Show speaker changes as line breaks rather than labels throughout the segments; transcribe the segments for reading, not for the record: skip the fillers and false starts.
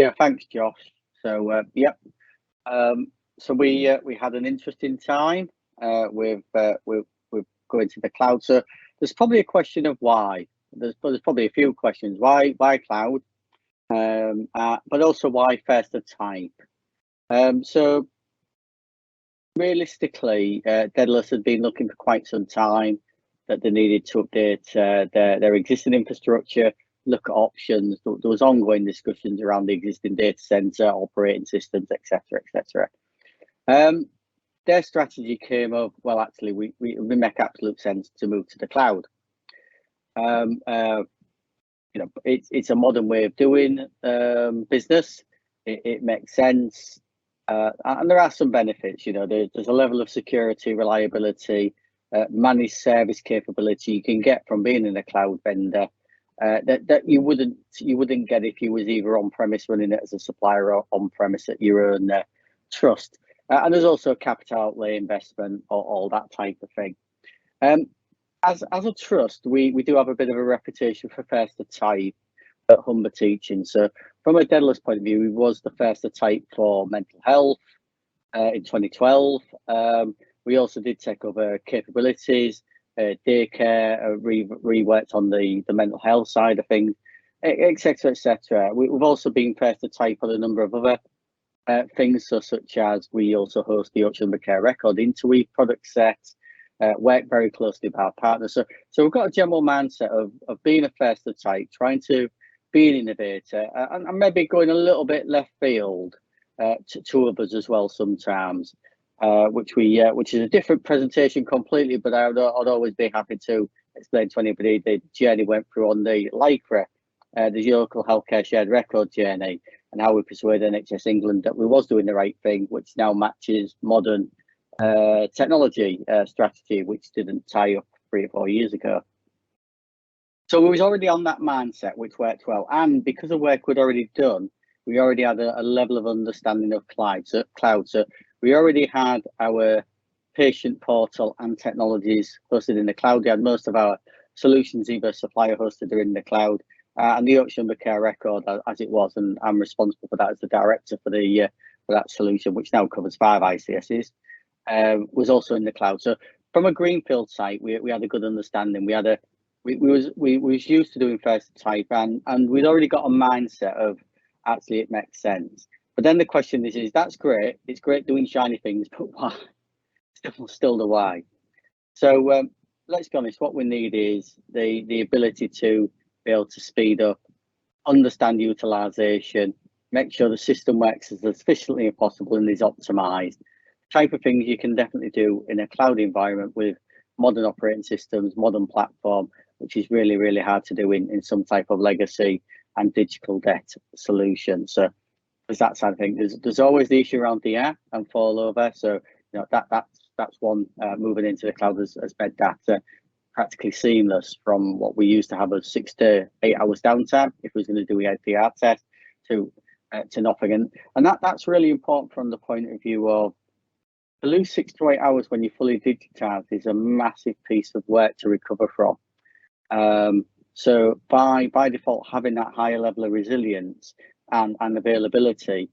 Yeah, thanks, Josh. So, so we had an interesting time with going to the cloud. So there's probably a question of why. There's probably a few questions. Why cloud? But also why first of type? So realistically, Dedalus had been looking for quite some time that they needed to update their existing infrastructure, look at options. There was ongoing discussions around the existing data center, operating systems, etc., etc. Their strategy came up, well, actually, we make absolute sense to move to the cloud. It's a modern way of doing business. It makes sense. And there are some benefits. There's a level of security, reliability, managed service capability you can get from being in a cloud vendor that you wouldn't get if you was either on premise running it as a supplier or on premise at your own trust. And there's also capital outlay investment or all that type of thing. As a trust, we do have a bit of a reputation for first of type at Humber teaching. So from a Dedalus point of view, we was the first of type for mental health in 2012. We also did take over capabilities, daycare, reworked on the mental health side of things, etc., etc. We've also been first of type on a number of other things, such as we also host the Humber Care Record interweave product set, work very closely with our partners. So we've got a general mindset of being a first of type, trying to be an innovator, and maybe going a little bit left field to others as well sometimes, which is a different presentation completely, but I'd always be happy to explain to anybody the journey went through on the LICRA, the local healthcare shared record journey, and how we persuaded NHS England that we was doing the right thing, which now matches modern technology strategy, which didn't tie up 3 or 4 years ago. So we was already on that mindset, which worked well. And because of work we'd already done, we already had a level of understanding of cloud. So we already had our patient portal and technologies hosted in the cloud. We had most of our solutions either supplier hosted or in the cloud. And the Humber Care Record as it was, and I'm responsible for that as the director for that solution, which now covers 5 ICSs, was also in the cloud. So from a greenfield site, we had a good understanding. We was used to doing first type, and we'd already got a mindset of actually it makes sense. But then the question is that's great. It's great doing shiny things, but why? Still the why. So let's be honest. What we need is the ability to be able to speed up, understand utilization, make sure the system works as efficiently as possible and is optimized. Type of things you can definitely do in a cloud environment with modern operating systems, modern platform, which is really, really hard to do in some type of legacy and digital debt solution. So there's that side of things. There's always the issue around DR and fallover. So that's one moving into the cloud has made data practically seamless from what we used to have as 6 to 8 hours downtime if we was going to do the APR test to nothing. And that's really important from the point of view of to lose 6 to 8 hours when you're fully digitized is a massive piece of work to recover from. So by default, having that higher level of resilience and availability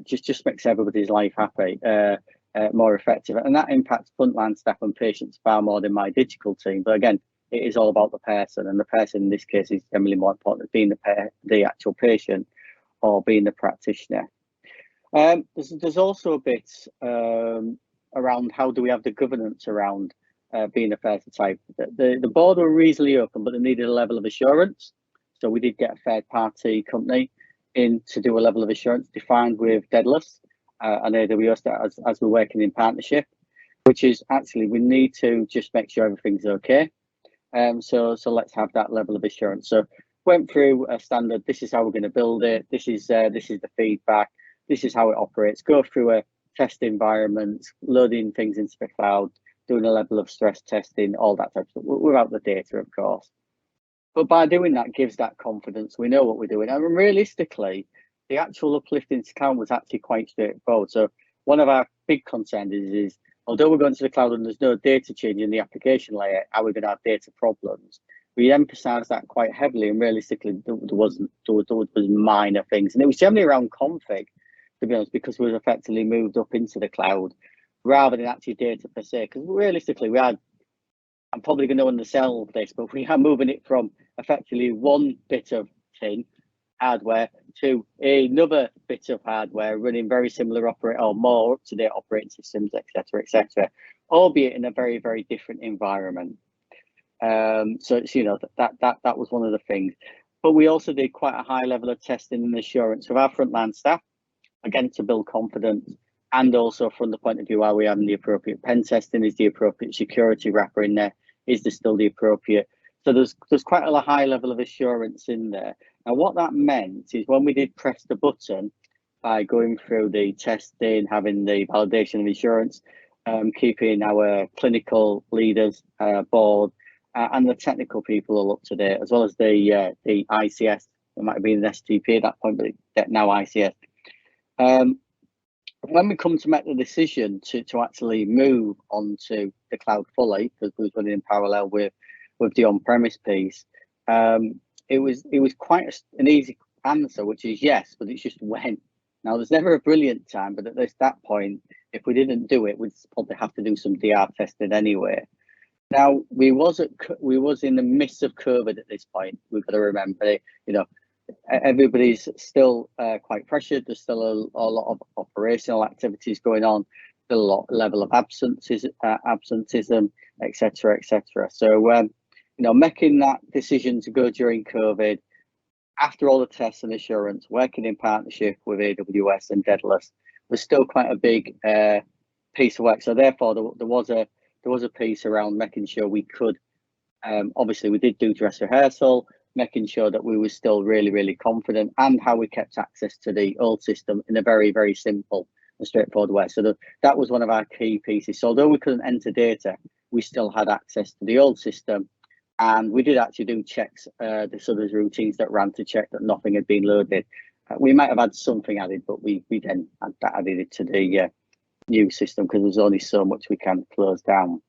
just makes everybody's life happy, more effective, and that impacts frontline staff and patients far more than my digital team. But again, it is all about the person, and the person in this case is generally more important than being the actual patient or being the practitioner. There's also a bit around how do we have the governance around being a first type. The board were reasonably open, but they needed a level of assurance. So we did get a third party company in to do a level of assurance defined with Dedalus and AWS as we're working in partnership, which is actually we need to just make sure everything's okay. So let's have that level of assurance. So went through a standard. This is how we're going to build it. This is the feedback. This is how it operates. Go through a test environment, loading things into the cloud, doing a level of stress testing, all that type of stuff, without the data, of course. But by doing that gives that confidence. We know what we're doing. And realistically, the actual uplifting to cloud was actually quite straightforward. So one of our big concerns is although we're going to the cloud and there's no data change in the application layer, are we going to have data problems? we emphasised that quite heavily, and realistically, there was minor things, and it was generally around config, to be honest, because we effectively moved up into the cloud rather than actually data per se. Because realistically, I'm probably going to undersell this, but we are moving it from effectively one bit of hardware to another bit of hardware running very similar or more up-to-date operating systems, etc., albeit in a very, very different environment. So it's, that was one of the things. But we also did quite a high level of testing and assurance of our frontline staff, again, to build confidence, and also from the point of view, are we having the appropriate pen testing? Is the appropriate security wrapper in there? Is there still the appropriate? So there's quite a high level of assurance in there. Now, what that meant is when we did press the button by going through the testing, having the validation of insurance, keeping our clinical leaders board and the technical people all up to date, as well as the ICS. It might have been an STP at that point, but now ICS. When we come to make the decision to actually move onto the cloud fully, because we was running in parallel with the on-premise piece, it was quite an easy answer, which is yes, but it's just when. Now, there's never a brilliant time, but at that point, if we didn't do it, we'd probably have to do some DR testing anyway. Now, we was in the midst of COVID at this point. We've got to remember, everybody's still quite pressured. There's still a lot of operational activities going on, still a lot level of absenteeism, etc. So, making that decision to go during COVID, after all the tests and assurance, working in partnership with AWS and Dedalus, was still quite a big piece of work. So therefore, there was a piece around making sure we could. Obviously, we did do dress rehearsal, making sure that we were still really, really confident, and how we kept access to the old system in a very, very simple and straightforward way. So that was one of our key pieces. So although we couldn't enter data, we still had access to the old system, and we did actually do checks. There's routines that ran to check that nothing had been loaded. We might have had something added, but we then added it to the new system because there's only so much we can close down.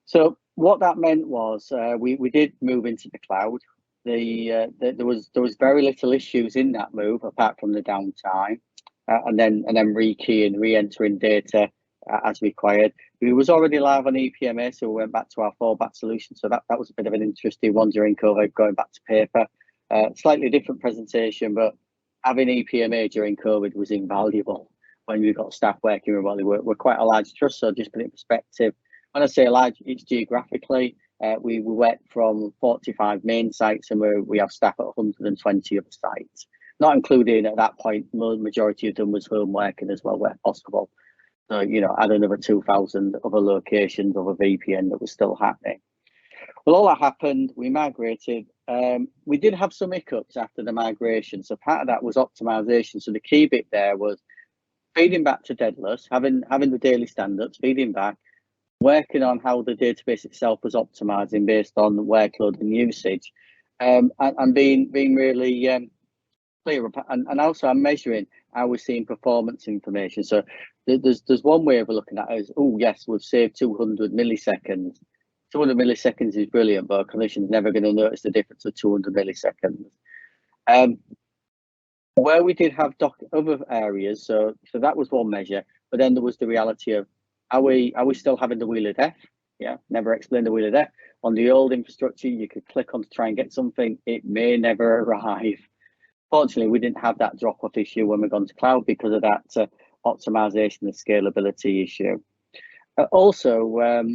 So what that meant was we did move into the cloud. There was very little issues in that move apart from the downtime, and then rekeying, re-entering data as required. We was already live on EPMA, so we went back to our fallback solution. So that was a bit of an interesting one during COVID, going back to paper. Slightly different presentation, but having EPMA during COVID was invaluable when we've got staff working remotely. We're quite a large trust, so just put it in perspective. When I say large, it's geographically. We work from 45 main sites, and we have staff at 120 other sites, not including at that point, the majority of them was home working as well, where possible. So, add another 2,000 other locations of a VPN that was still happening. Well, all that happened, we migrated. We did have some hiccups after the migration. So part of that was optimization. So the key bit there was feeding back to Dedalus, having the daily standards, feeding back, working on how the database itself was optimizing based on the workload and usage, and being really clear. And also I'm measuring how we're seeing performance information. So there's one way of looking at it is, oh yes, we've saved 200 milliseconds. 200 milliseconds is brilliant, but a clinician's never going to notice the difference of 200 milliseconds. Where we did have other areas, so that was one measure, but then there was the reality of, are we still having the wheel of death? Yeah, never explained the wheel of death. On the old infrastructure, you could click on to try and get something, it may never arrive. Fortunately, we didn't have that drop-off issue when we've gone to cloud because of that optimization and scalability issue. Also,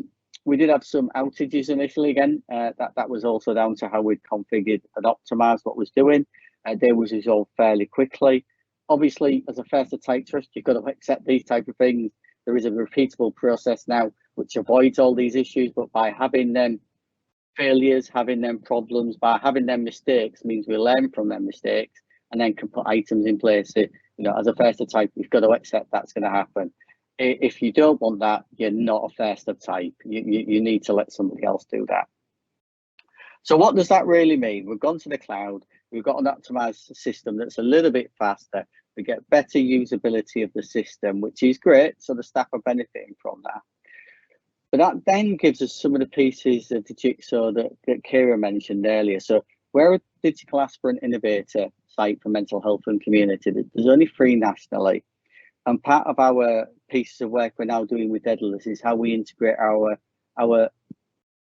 we did have some outages initially. Again, that was also down to how we'd configured and optimized what was doing. They was resolved fairly quickly. Obviously, as a first type trust, you've got to accept these type of things. There is a repeatable process now which avoids all these issues, but by having them failures, having them problems, by having them mistakes means we learn from them mistakes and then can put items in place. As a first type, you've got to accept that's going to happen. If you don't want that, you're not a first type. You need to let somebody else do that. So what does that really mean? We've gone to the cloud. We've got an optimized system that's a little bit faster. We get better usability of the system, which is great. So the staff are benefiting from that. But that then gives us some of the pieces of the jigsaw that Kira mentioned earlier. So we're a digital aspirant innovator site for mental health and community. There's only 3 nationally. And part of our pieces of work we're now doing with Dedalus is how we integrate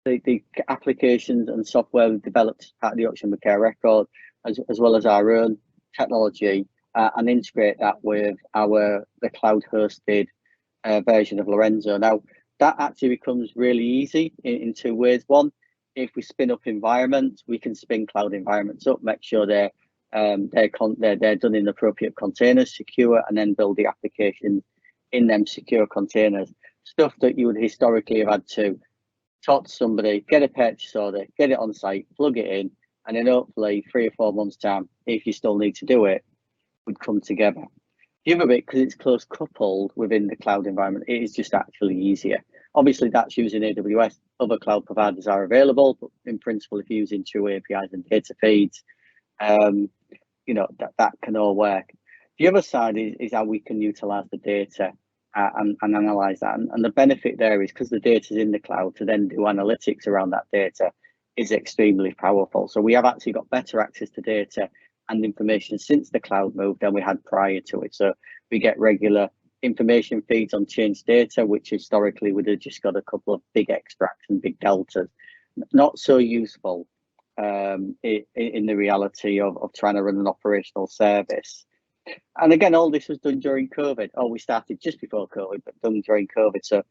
the applications and software we've developed as part of the Humber Care Record, as well as our own technology, and integrate that with the cloud hosted version of Lorenzo. Now, that actually becomes really easy in 2 ways. One, if we spin up environments, we can spin cloud environments up, make sure they're done in appropriate containers, secure, and then build the application in them secure containers. Stuff that you would historically have had to talk to somebody, get a purchase order, get it on site, plug it in, and then hopefully 3 or 4 months time, if you still need to do it, would come together. The other bit, because it's close coupled within the cloud environment, it is just actually easier. Obviously, that's using AWS. Other cloud providers are available, but in principle, if you're using true APIs and data feeds, that can all work. The other side is how we can utilize the data and analyze that. And the benefit there is because the data is in the cloud, to then do analytics around that data is extremely powerful. So we have actually got better access to data and information since the cloud move than we had prior to it. So we get regular information feeds on changed data, which historically would have just got a couple of big extracts and big deltas. Not so useful in the reality of trying to run an operational service. And again, all this was done during COVID. We started just before COVID, but done during COVID. So,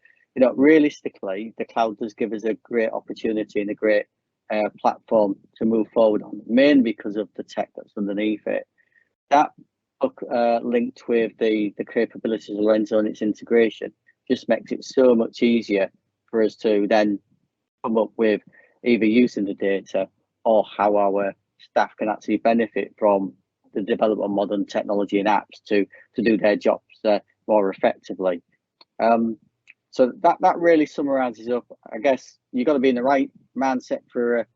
realistically, the cloud does give us a great opportunity and a great platform to move forward on, mainly because of the tech that's underneath it. That linked with the capabilities of Lorenzo and its integration just makes it so much easier for us to then come up with either using the data or how our staff can actually benefit from the development of modern technology and apps to do their jobs more effectively. So that really summarizes up. I guess you've got to be in the right mindset for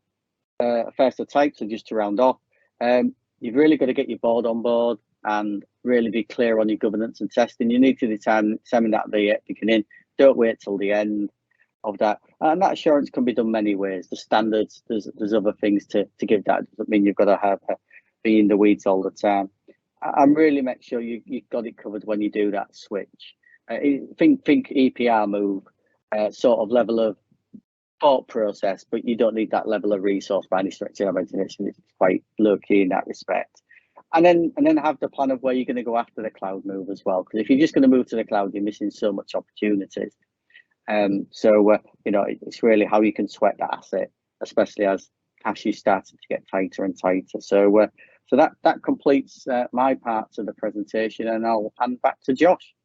a first of type. So just to round off, you've really got to get your board on board and really be clear on your governance and testing. You need to determine that at the beginning. Don't wait till the end of that. And that assurance can be done many ways. The standards, there's other things to give that. It doesn't mean you've got to be in the weeds all the time. And really make sure you've got it covered when you do that switch. Think EPR move, sort of level of thought process, but you don't need that level of resource by any stretch of imagination. It's quite low key in that respect. And then have the plan of where you're going to go after the cloud move as well. Because if you're just going to move to the cloud, you're missing so much opportunities. It's really how you can sweat that asset, especially as cash is starting to get tighter and tighter. So that completes my parts of the presentation, and I'll hand back to Josh.